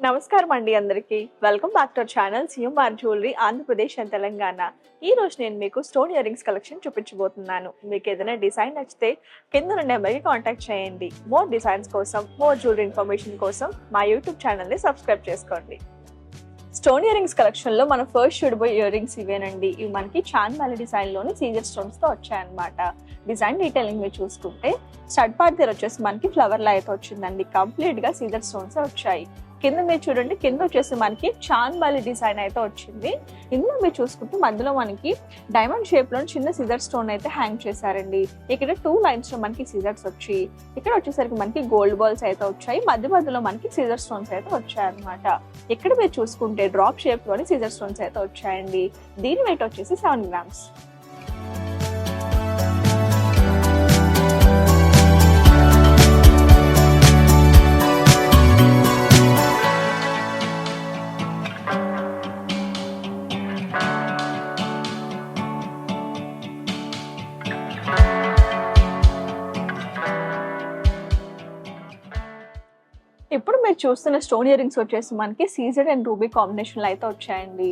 నమస్కారం అండి అందరికీ. Welcome back to our channel CMR jewellery Andhra Pradesh and Telangana. ఈ రోజు నేను మీకు స్టోన్ ఇయర్ రింగ్స్ కలెక్షన్ చూపించబోతున్నాను. మీకు ఏదైనా డిజైన్ నచ్చితే కింద ఉన్న నెంబర్కి కాంటాక్ట్ చేయండి. మోర్ డిజైన్స్ కోసం, మోర్ జ్యువెలరీ ఇన్ఫర్మేషన్ కోసం మా యూట్యూబ్ ఛానల్ని సబ్స్క్రైబ్ చేసుకోండి. స్టోన్ ఇయర్ రింగ్స్ కలెక్షన్ లో మన ఫస్ట్ చూడబోయే ఇయర్ రింగ్స్ ఇవేనండి. ఇవి మనకి చాంద్ మ్యాలీ డిజైన్ లోని సీజర్ స్టోన్స్ తో వచ్చాయన్నమాట. డిజైన్ డీటెయిలింగ్ మీరు చూసుకుంటే స్టడ్ పార్ట్ దగ్గర వచ్చేసి మనకి ఫ్లవర్ లా అయితే వచ్చిందండి. కంప్లీట్ గా సీజర్ స్టోన్స్ వచ్చాయి. కింద మీరు చూడండి, కింద వచ్చేసి మనకి చాంద్ మ్యాలీ డిజైన్ అయితే వచ్చింది. ఇందులో మీరు చూసుకుంటే మధ్యలో మనకి డైమండ్ షేప్ లో చిన్న సీజర్ స్టోన్ అయితే హ్యాంగ్ చేశారండి. ఇక్కడ 2 లైన్స్ లో మనకి సీజర్స్ వచ్చి, ఇక్కడ వచ్చేసరికి మనకి గోల్డ్ బాల్స్ అయితే వచ్చాయి. మధ్యలో మనకి సీజర్ స్టోన్స్ అయితే వచ్చాయి అనమాట. ఇక్కడ మీరు చూసుకుంటే డ్రాప్ షేప్ లోని సీజర్ స్టోన్స్ అయితే వచ్చాయండి. దీని వెయిట్ వచ్చేసి 7 గ్రామ్స్. ఇప్పుడు మీరు చూస్తున్న స్టోన్ ఇయర్ రింగ్స్ వచ్చేసి మనకి సీజర్ అండ్ రూబీ కాంబినేషన్ లో అయితే వచ్చాయండి.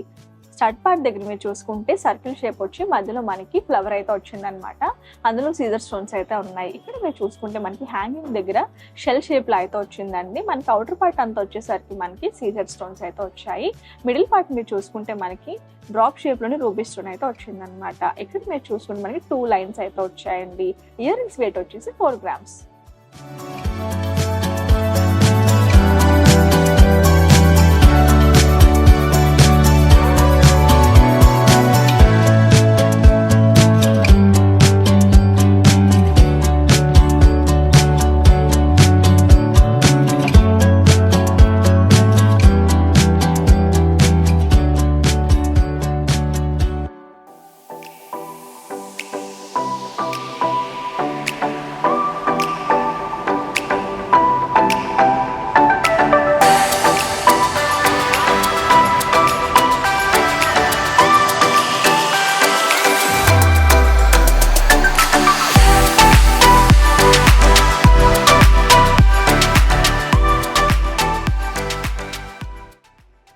స్టడ్ పార్ట్ దగ్గర మీరు చూసుకుంటే సర్కిల్ షేప్ వచ్చి మధ్యలో మనకి ఫ్లవర్ అయితే వచ్చింది అనమాట. అందులో సీజర్ స్టోన్స్ అయితే ఉన్నాయి. ఇక్కడ మీరు చూసుకుంటే మనకి హ్యాంగింగ్ దగ్గర షెల్ షేప్ లో అయితే వచ్చిందండి. మనకి అవుటర్ పార్ట్ అంతా వచ్చేసరికి మనకి సీజర్ స్టోన్స్ అయితే వచ్చాయి. మిడిల్ పార్ట్ మీరు చూసుకుంటే మనకి డ్రాప్ షేప్ లోని రూబీ స్టోన్ అయితే వచ్చింది అనమాట. ఇక్కడ మీరు చూసుకుంటే మనకి 2 లైన్స్ అయితే వచ్చాయండి. ఇయర్ రింగ్స్ వెయిట్ వచ్చేసి 4 గ్రామ్స్.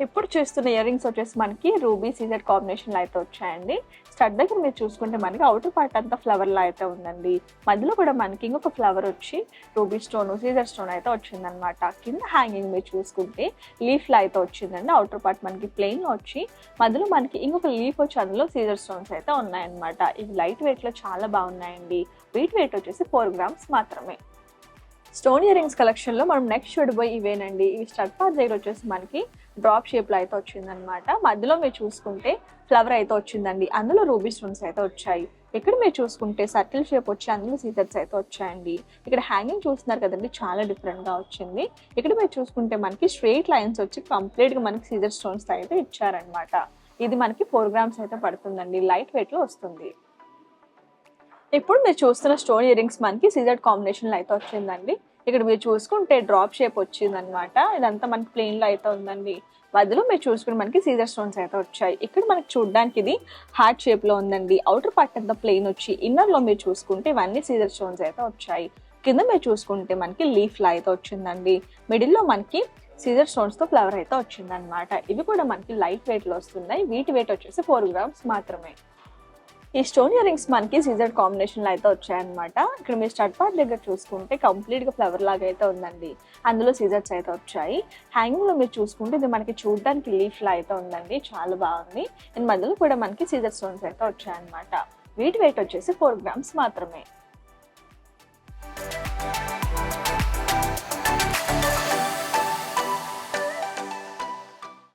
ఇప్పుడు చూస్తున్న ఇయర్ రింగ్స్ వచ్చేసి మనకి రూబీ సీజర్ కాంబినేషన్ లో అయితే వచ్చాయండి. స్టడ్ దగ్గర మీరు చూసుకుంటే మనకి అవుటర్ పార్ట్ అంతా ఫ్లవర్ లా అయితే ఉందండి. మధ్యలో కూడా మనకి ఇంకొక ఫ్లవర్ వచ్చి రూబీ స్టోన్ సీజర్ స్టోన్ అయితే వచ్చిందనమాట. కింద హ్యాంగింగ్ మీరు చూసుకుంటే లీఫ్ లా అయితే వచ్చిందండి. అవుటర్ పార్ట్ మనకి ప్లెయిన్ లో వచ్చి మధ్యలో మనకి ఇంకొక లీఫ్ వచ్చి అందులో సీజర్ స్టోన్స్ అయితే ఉన్నాయన్నమాట. ఇవి లైట్ వెయిట్ లో చాలా బాగున్నాయండి. వీటి వెయిట్ వచ్చేసి 4 గ్రామ్స్ మాత్రమే. స్టోన్ ఇయర్ రింగ్స్ కలెక్షన్ లో మనం నెక్స్ట్ చూడబోయి ఇవేనండి. ఇవి స్టడ్ పార్ట్ దగ్గర వచ్చేసి మనకి డ్రాప్ షేప్ లో అయితే వచ్చిందనమాట. మధ్యలో మీరు చూసుకుంటే ఫ్లవర్ అయితే వచ్చిందండి. అందులో రూబీ స్టోన్స్ అయితే వచ్చాయి. ఇక్కడ మీరు చూసుకుంటే సర్కిల్ షేప్ వచ్చి అందులో సీజర్స్ అయితే వచ్చాయండి. ఇక్కడ హ్యాంగింగ్ చూస్తున్నారు కదండి, చాలా డిఫరెంట్ గా వచ్చింది. ఇక్కడ మీరు చూసుకుంటే మనకి స్ట్రెయిట్ లైన్స్ వచ్చి కంప్లీట్ గా మనకి సీజర్ స్టోన్స్ అయితే ఇచ్చారనమాట. ఇది మనకి 4 గ్రామ్స్ అయితే పడుతుందండి. లైట్ వెయిట్ లో వస్తుంది. ఇప్పుడు మీరు చూస్తున్న స్టోన్ ఇయర్ రింగ్స్ మనకి సీజర్ కాంబినేషన్ లో అయితే వచ్చిందండి. ఇక్కడ మీరు చూసుకుంటే డ్రాప్ షేప్ వచ్చింది అనమాట. ఇదంతా మనకి ప్లెయిన్ లో అయితే ఉందండి. మధ్యలో మీరు చూసుకుంటే మనకి సీజర్ స్టోన్స్ అయితే వచ్చాయి. ఇక్కడ మనకి చూడడానికి ఇది హార్ట్ షేప్ లో ఉందండి. అవుటర్ పార్ట్ అంతా ప్లెయిన్ వచ్చి ఇన్నర్ లో మీరు చూసుకుంటే ఇవన్నీ సీజర్ స్టోన్స్ అయితే వచ్చాయి. కింద మీరు చూసుకుంటే మనకి లీఫ్ లా అయితే వచ్చిందండి. మిడిల్ లో మనకి సీజర్ స్టోన్స్ తో ఫ్లవర్ అయితే వచ్చిందనమాట. ఇవి కూడా మనకి లైట్ వెయిట్ లో వస్తున్నాయి. వీటి వెయిట్ వచ్చేసి 4 గ్రామ్స్ మాత్రమే. ఈ స్టోన్ ఇయర్ రింగ్స్ మనకి సీజర్ కాంబినేషన్ లో అయితే వచ్చాయన్నమాట. ఇక్కడ మీరు స్టడ్ పార్ట్ దగ్గర చూసుకుంటే కంప్లీట్ గా ఫ్లవర్ లాగా అయితే ఉందండి. అందులో సీజర్స్ అయితే వచ్చాయి. హ్యాంగింగ్ లో మీరు చూసుకుంటే ఇది మనకి చూడడానికి లీఫ్ లా అయితే ఉందండి. చాలా బాగుంది. అండ్ మధ్యలో కూడా మనకి సీజర్ స్టోన్స్ అయితే వచ్చాయన్నమాట. వీటి వెయిట్ వచ్చేసి 4 గ్రామ్స్ మాత్రమే.